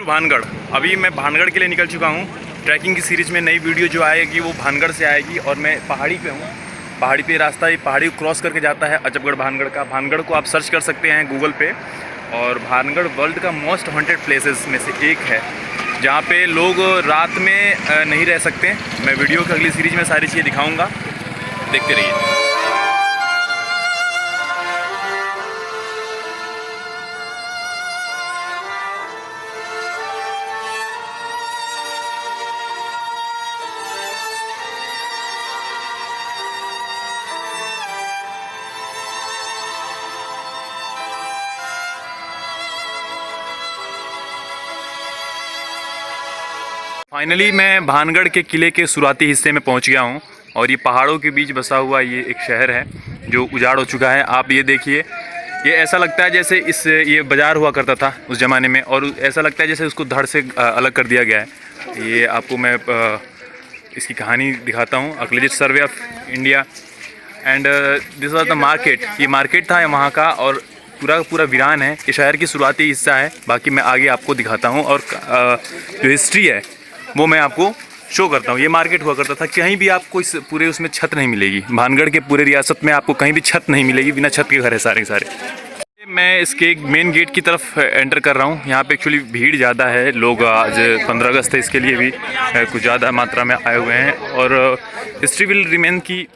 भानगढ़। अभी मैं भानगढ़ के लिए निकल चुका हूँ। ट्रैकिंग की सीरीज़ में नई वीडियो जो आएगी वो भानगढ़ से आएगी और मैं पहाड़ी पे हूँ। पहाड़ी पे रास्ता, ये पहाड़ी को क्रॉस करके जाता है अजबगढ़ भानगढ़ का। भानगढ़ को आप सर्च कर सकते हैं गूगल पे। और भानगढ़ वर्ल्ड का मोस्ट हॉन्टेड प्लेसेस में से एक है, जहाँ पे लोग रात में नहीं रह सकते। मैं वीडियो की अगली सीरीज़ में सारी चीज़ें दिखाऊँगा, देखते रहिए। फाइनली मैं भानगढ़ के किले के शुरुआती हिस्से में पहुंच गया हूं और ये पहाड़ों के बीच बसा हुआ ये एक शहर है जो उजाड़ हो चुका है। आप ये देखिए, ये ऐसा लगता है जैसे ये बाज़ार हुआ करता था उस ज़माने में, और ऐसा लगता है जैसे उसको धड़ से अलग कर दिया गया है। ये आपको मैं इसकी कहानी दिखाता हूँ। Archaeological survey of India and this was the market. ये मार्केट था वहाँ का और पूरा वीरान है। ये शहर की शुरुआती हिस्सा है, बाकी मैं आगे आपको दिखाता हूँ। और जो हिस्ट्री है वो मैं आपको शो करता हूँ। ये मार्केट हुआ करता था, कहीं भी आपको इस पूरे उसमें छत नहीं मिलेगी। भानगढ़ के पूरे रियासत में आपको कहीं भी छत नहीं मिलेगी, बिना छत के घर है सारे के सारे। मैं इसके मेन गेट की तरफ एंटर कर रहा हूँ। यहाँ पे एक्चुअली भीड़ ज़्यादा है, लोग आज 15 अगस्त है इसके लिए भी कुछ ज़्यादा मात्रा में आए हुए हैं। और हिस्ट्री विल रिमेन की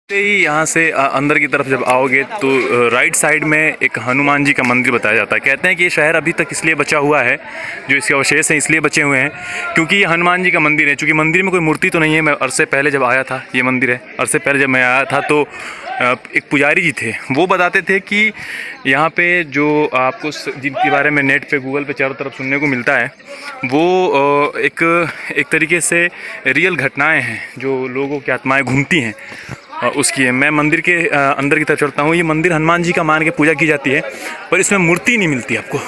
ही यहाँ से अंदर की तरफ जब आओगे तो राइट साइड में एक हनुमान जी का मंदिर बताया जाता है। कहते हैं कि ये शहर अभी तक इसलिए बचा हुआ है, जो इसके अवशेष हैं इसलिए बचे हुए हैं क्योंकि ये हनुमान जी का मंदिर है। चूँकि मंदिर में कोई मूर्ति तो नहीं है। मैं अरसे पहले जब आया था, ये मंदिर है, अरसे पहले जब मैं आया था तो एक पुजारी जी थे, वो बताते थे कि यहाँ पे जो आपको जिनके बारे में नेट पे गूगल पे चारों तरफ सुनने को मिलता है वो एक तरीके से रियल घटनाएँ हैं जो लोगों की आत्माएँ घूमती हैं उसकी है। मैं मंदिर के अंदर की तरफ चलता हूँ। ये मंदिर हनुमान जी का मान के पूजा की जाती है, पर इसमें मूर्ति नहीं मिलती आपको।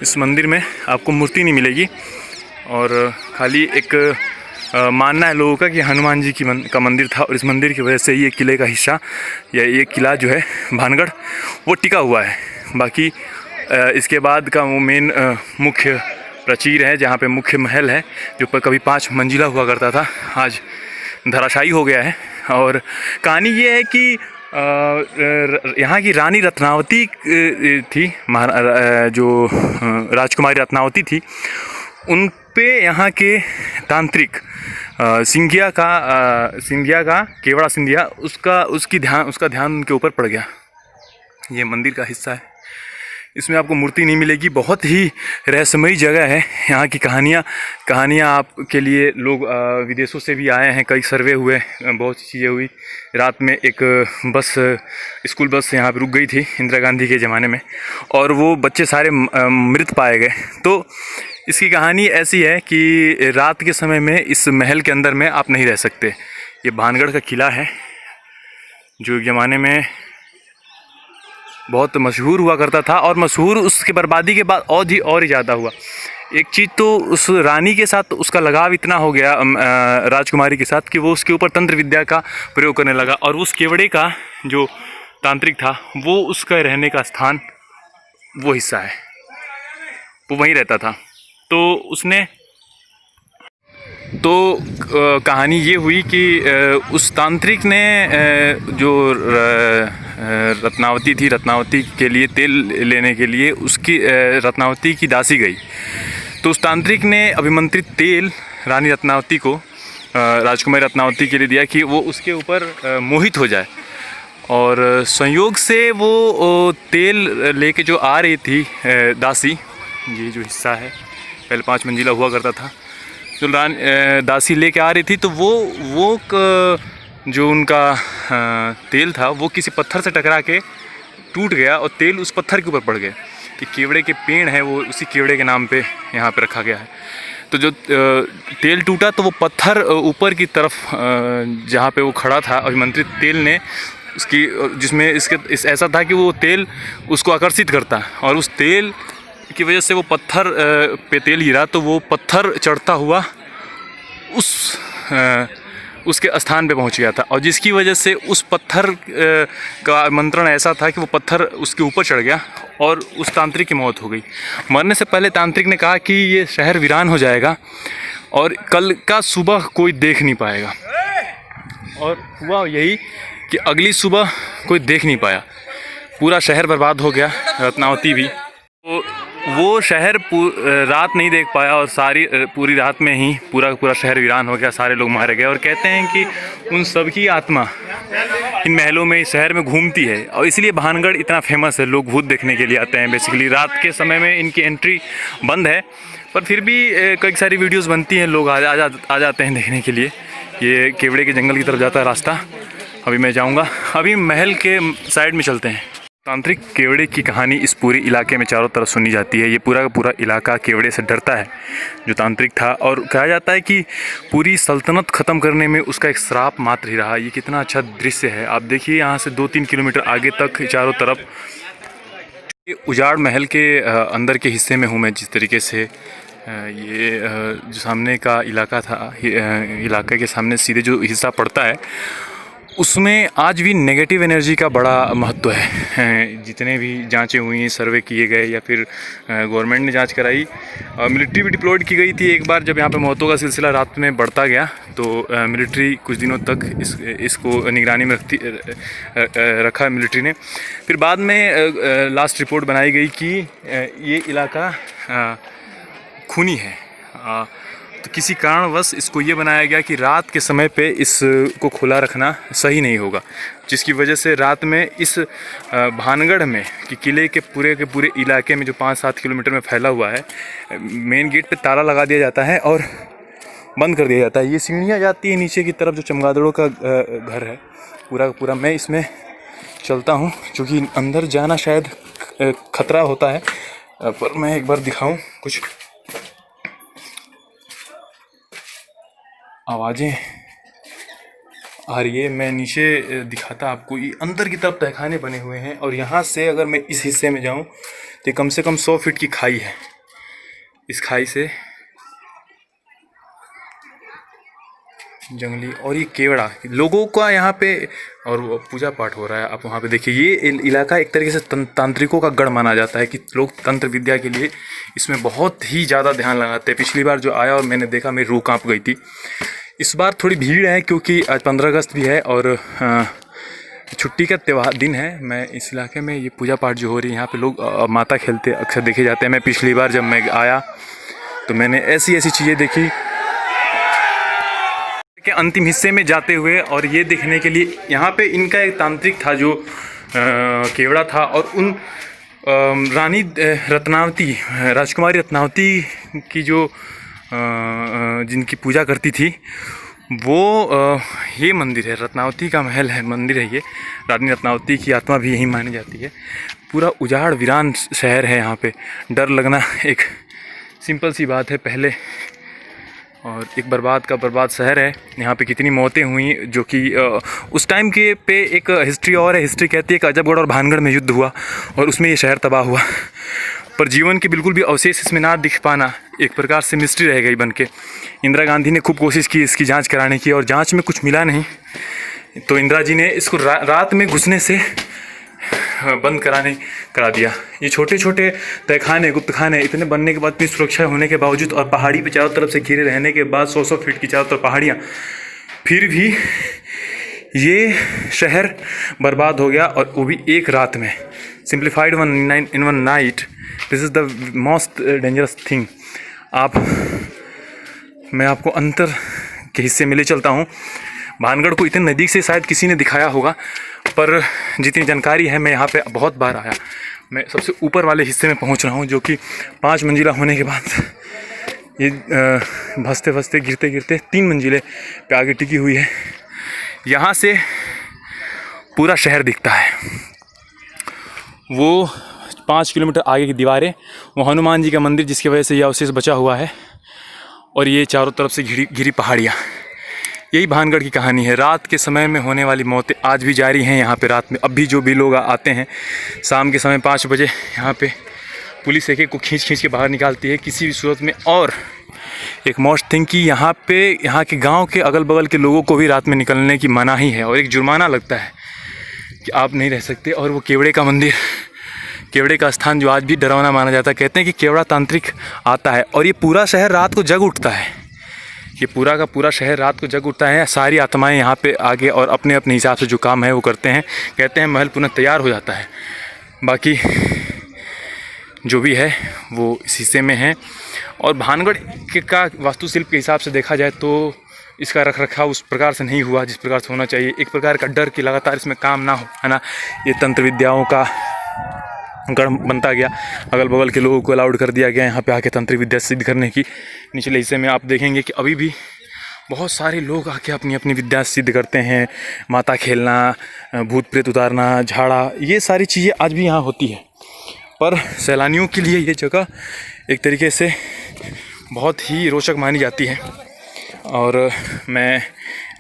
इस मंदिर में आपको मूर्ति नहीं मिलेगी और खाली एक मानना है लोगों का कि हनुमान जी का मंदिर था और इस मंदिर की वजह से ये किले का हिस्सा या ये किला जो है भानगढ़ वो टिका हुआ है। बाकी इसके बाद का वो मेन मुख्य प्राचीर है, जहाँ पे मुख्य महल है जो कभी 5 मंजिला हुआ करता था, आज धराशायी हो गया है। और कहानी ये है कि यहाँ की रानी रत्नावती थी, जो राजकुमारी रत्नावती थी, उन पे यहाँ के तांत्रिक सिंधिया का केवड़ा सिंधिया उसका ध्यान उनके ऊपर पड़ गया। ये मंदिर का हिस्सा है, इसमें आपको मूर्ति नहीं मिलेगी। बहुत ही रहस्यमयी जगह है। यहाँ की कहानियाँ आपके लिए लोग विदेशों से भी आए हैं, कई सर्वे हुए, बहुत सी चीज़ें हुई। रात में एक स्कूल बस यहाँ पे रुक गई थी इंदिरा गांधी के ज़माने में और वो बच्चे सारे मृत पाए गए। तो इसकी कहानी ऐसी है कि रात के समय में इस महल के अंदर में आप नहीं रह सकते। ये भानगढ़ का किला है जो एक ज़माने में बहुत मशहूर हुआ करता था और मशहूर उसके बर्बादी के बाद और ही ज़्यादा हुआ। एक चीज़ तो उस रानी के साथ उसका लगाव इतना हो गया, राजकुमारी के साथ, कि वो उसके ऊपर तंत्र विद्या का प्रयोग करने लगा और उस केवड़े का जो तांत्रिक था वो उसका रहने का स्थान वो हिस्सा है, वो वहीं रहता था। तो उसने कहानी ये हुई कि उस तांत्रिक ने जो रत्नावती थी, रत्नावती के लिए तेल लेने के लिए उसकी रत्नावती की दासी गई, तो उस तांत्रिक ने अभिमंत्रित तेल रानी रत्नावती को, राजकुमारी रत्नावती के लिए दिया कि वो उसके ऊपर मोहित हो जाए। और संयोग से वो तेल लेके जो आ रही थी दासी, ये जो हिस्सा है पहले 5 मंजिला हुआ करता था, जो दासी लेके आ रही थी, तो वो जो उनका तेल था वो किसी पत्थर से टकरा के टूट गया और तेल उस पत्थर के ऊपर पड़ गया। कि केवड़े के पेड़ है वो उसी केवड़े के नाम पे यहाँ पे रखा गया है। तो जो तेल टूटा तो वो पत्थर ऊपर की तरफ जहाँ पे वो खड़ा था अभिमंत्रित तेल ने उसकी, जिसमें ऐसा था कि वो तेल उसको आकर्षित करता और उस तेल की वजह से वो पत्थर पे तेल गिरा तो वो पत्थर चढ़ता हुआ उस उसके स्थान पे पहुंच गया था, और जिसकी वजह से उस पत्थर का मंत्रण ऐसा था कि वो पत्थर उसके ऊपर चढ़ गया और उस तांत्रिक की मौत हो गई। मरने से पहले तांत्रिक ने कहा कि ये शहर वीरान हो जाएगा और कल का सुबह कोई देख नहीं पाएगा, और हुआ यही कि अगली सुबह कोई देख नहीं पाया, पूरा शहर बर्बाद हो गया, रत्नावती भी। तो वो शहर रात नहीं देख पाया और पूरी रात में ही पूरा शहर वीरान हो गया, सारे लोग मारे गए। और कहते हैं कि उन सब की आत्मा इन महलों में, इस शहर में घूमती है, और इसलिए भानगढ़ इतना फेमस है। लोग भूत देखने के लिए आते हैं। बेसिकली रात के समय में इनकी एंट्री बंद है, पर फिर भी कई सारी वीडियोस बनती हैं, लोग आ जाते हैं देखने के लिए। ये केवड़े के जंगल की तरफ जाता है रास्ता, अभी मैं जाऊँगा। अभी महल के साइड में चलते हैं। तांत्रिक केवड़े की कहानी इस पूरे इलाके में चारों तरफ सुनी जाती है। ये पूरा का पूरा इलाका केवड़े से डरता है, जो तांत्रिक था, और कहा जाता है कि पूरी सल्तनत ख़त्म करने में उसका एक श्राप मात्र ही रहा। ये कितना अच्छा दृश्य है, आप देखिए। यहाँ से 2-3 किलोमीटर आगे तक चारों तरफ उजाड़ महल के अंदर के हिस्से में हूँ मैं। जिस तरीके से ये जो सामने का इलाका था, इलाके के सामने सीधे जो हिस्सा पड़ता है, उसमें आज भी नेगेटिव एनर्जी का बड़ा महत्व है। जितने भी जांचें हुई, सर्वे किए गए, या फिर गवर्नमेंट ने जांच कराई, मिलिट्री भी डिप्लॉयड की गई थी। एक बार जब यहाँ पे मौतों का सिलसिला रात में बढ़ता गया, तो मिलिट्री कुछ दिनों तक इसको निगरानी में रखा मिलिट्री ने। फिर बाद में लास्ट रिपोर्ट बनाई गई कि ये इलाका खूनी है, तो किसी कारणवश इसको ये बनाया गया कि रात के समय पे इसको खुला रखना सही नहीं होगा, जिसकी वजह से रात में इस भानगढ़ में कि किले के पूरे इलाके में जो 5-7 किलोमीटर में फैला हुआ है, मेन गेट पे ताला लगा दिया जाता है और बंद कर दिया जाता है। ये सीढ़ियाँ जाती है नीचे की तरफ, जो चमगादड़ों का घर है पूरा का पूरा। मैं इसमें चलता हूँ, क्योंकि अंदर जाना शायद खतरा होता है, पर मैं एक बार दिखाऊँ कुछ आवाज़ें आ रही है। मैं नीचे दिखाता आपको। ये अंदर की तरफ तहखाने बने हुए हैं, और यहाँ से अगर मैं इस हिस्से में जाऊँ तो कम से कम 100 फीट की खाई है। इस खाई से जंगली, और ये केवड़ा लोगों का यहाँ पे और पूजा पाठ हो रहा है। आप वहाँ पे देखिए, ये इलाका एक तरीके से तांत्रिकों का गढ़ माना जाता है, कि लोग तंत्र विद्या के लिए इसमें बहुत ही ज़्यादा ध्यान लगाते हैं। पिछली बार जो आया और मैंने देखा, मेरी रूह काँप गई थी। इस बार थोड़ी भीड़ है, क्योंकि आज 15 अगस्त भी है और छुट्टी का त्यौहार दिन है। मैं इस इलाके में ये पूजा पाठ जो हो रही है, यहाँ पे लोग माता खेलते अक्सर देखे जाते हैं। मैं पिछली बार जब मैं आया तो मैंने ऐसी चीज़ें देखी के अंतिम हिस्से में जाते हुए, और ये देखने के लिए यहाँ पे इनका एक तांत्रिक था जो केवड़ा था, और उन रानी रत्नावती, राजकुमारी रत्नावती की जो जिनकी पूजा करती थी, वो ये मंदिर है, रत्नावती का महल है, मंदिर है ये। रानी रत्नावती की आत्मा भी यहीं मानी जाती है। पूरा उजाड़ वीरान शहर है, यहाँ पे डर लगना एक सिंपल सी बात है पहले, और एक बर्बाद शहर है। यहाँ पे कितनी मौतें हुई, जो कि उस टाइम के पे एक हिस्ट्री और है। हिस्ट्री कहती है कि अजबगढ़ और भानगढ़ में युद्ध हुआ और उसमें ये शहर तबाह हुआ, पर जीवन के बिल्कुल भी अवशेष इसमें ना दिख पाना एक प्रकार से मिस्ट्री रह गई बन के। इंदिरा गांधी ने खूब कोशिश की इसकी जांच कराने की, और जांच में कुछ मिला नहीं, तो इंदिरा जी ने इसको रात में घुसने से बंद करा दिया। ये छोटे छोटे तहखाने, गुप्त खाने इतने बनने के बाद, इतनी सुरक्षा होने के बावजूद, और पहाड़ी पे चारों तरफ से घिरे रहने के बाद, 100 फीट की चारों तरफ पहाड़ियाँ, फिर भी ये शहर बर्बाद हो गया, और वो भी एक रात में। Simplified in one night, this is the most dangerous thing. मैं आपको अंतर के हिस्से में ले चलता हूँ। भानगढ़ को इतने नज़दीक से शायद किसी ने दिखाया होगा, पर जितनी जानकारी है, मैं यहाँ पे बहुत बार आया। मैं सबसे ऊपर वाले हिस्से में पहुँच रहा हूँ, जो कि 5 मंजिला होने के बाद ये भसते गिरते 3 मंजिले पे आगे टिकी हुई है। यहाँ से पूरा शहर दिखता है। वो 5 किलोमीटर आगे की दीवारें, वो हनुमान जी का मंदिर, जिसकी वजह से यह अवशेष बचा हुआ है, और ये चारों तरफ से घिरी पहाड़ियाँ। यही भानगढ़ की कहानी है। रात के समय में होने वाली मौतें आज भी जारी हैं यहाँ पे। रात में अब भी जो भी लोग आते हैं, शाम के समय 5 बजे यहाँ पे पुलिस एक को खींच के बाहर निकालती है किसी भी सूरत में। और एक मोस्ट थिंग कि यहाँ के गांव के अगल बगल के लोगों को भी रात में निकलने की मनाही है और एक जुर्माना लगता है कि आप नहीं रह सकते। और वो केवड़े का मंदिर, केवड़े का स्थान जो आज भी डरावना माना जाता है, कहते हैं कि केवड़ा तांत्रिक आता है और ये पूरा शहर रात को जग उठता है। ये पूरा का पूरा शहर रात को जग उठता है। सारी आत्माएं यहाँ पे आगे और अपने अपने हिसाब से जो काम है वो करते हैं। कहते हैं महल पुनः तैयार हो जाता है। बाकी जो भी है वो इस हिस्से में है। और भानगढ़ का वास्तुशिल्प के हिसाब से देखा जाए तो इसका रखरखाव उस प्रकार से नहीं हुआ जिस प्रकार से होना चाहिए। एक प्रकार का डर कि लगातार इसमें काम ना हो, है ना। ये तंत्र विद्याओं का गढ़ बनता गया, अगल बगल के लोगों को अलाउड कर दिया गया यहाँ पे आके तंत्र विद्या सिद्ध करने की। निचले हिस्से में आप देखेंगे कि अभी भी बहुत सारे लोग आके अपनी अपनी विद्या सिद्ध करते हैं। माता खेलना, भूत प्रेत उतारना, झाड़ा, ये सारी चीज़ें आज भी यहाँ होती है। पर सैलानियों के लिए ये जगह एक तरीके से बहुत ही रोचक मानी जाती है। और मैं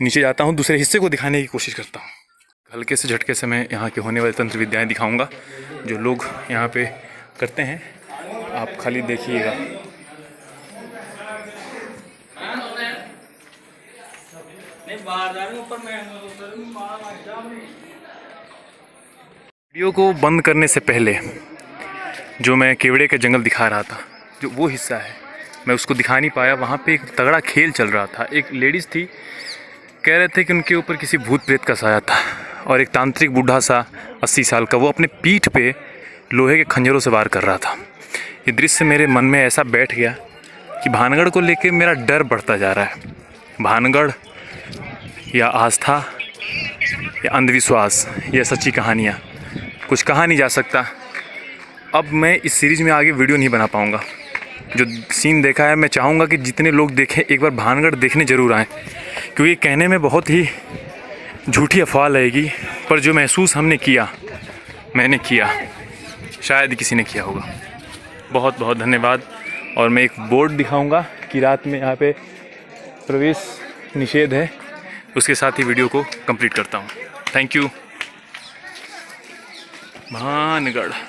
नीचे जाता हूँ, दूसरे हिस्से को दिखाने की कोशिश करता हूँ। हल्के से झटके से मैं यहाँ के होने वाले तंत्र विद्याएँ दिखाऊंगा जो लोग यहाँ पे करते हैं। आप खाली देखिएगा। वीडियो को बंद करने से पहले जो मैं केवड़े के जंगल दिखा रहा था, जो वो हिस्सा है, मैं उसको दिखा नहीं पाया। वहाँ पे एक तगड़ा खेल चल रहा था। एक लेडीज़ थी, कह रहे थे कि उनके ऊपर किसी भूत प्रेत का साया था और एक तांत्रिक बूढ़ा सा 80 साल का वो अपने पीठ पे लोहे के खंजरों से वार कर रहा था। ये दृश्य मेरे मन में ऐसा बैठ गया कि भानगढ़ को लेके मेरा डर बढ़ता जा रहा है। भानगढ़ या आस्था या अंधविश्वास या सच्ची कहानियाँ, कुछ कहा नहीं जा सकता। अब मैं इस सीरीज़ में आगे वीडियो नहीं बना पाऊँगा। जो सीन देखा है मैं चाहूँगा कि जितने लोग देखें एक बार भानगढ़ देखने ज़रूर आएँ, क्योंकि कहने में बहुत ही झूठी अफवाह लगेगी, पर जो महसूस हमने किया, मैंने किया, शायद किसी ने किया होगा। बहुत बहुत धन्यवाद। और मैं एक बोर्ड दिखाऊंगा कि रात में यहाँ पे प्रवेश निषेध है। उसके साथ ही वीडियो को कंप्लीट करता हूँ। Thank you. भानगढ़।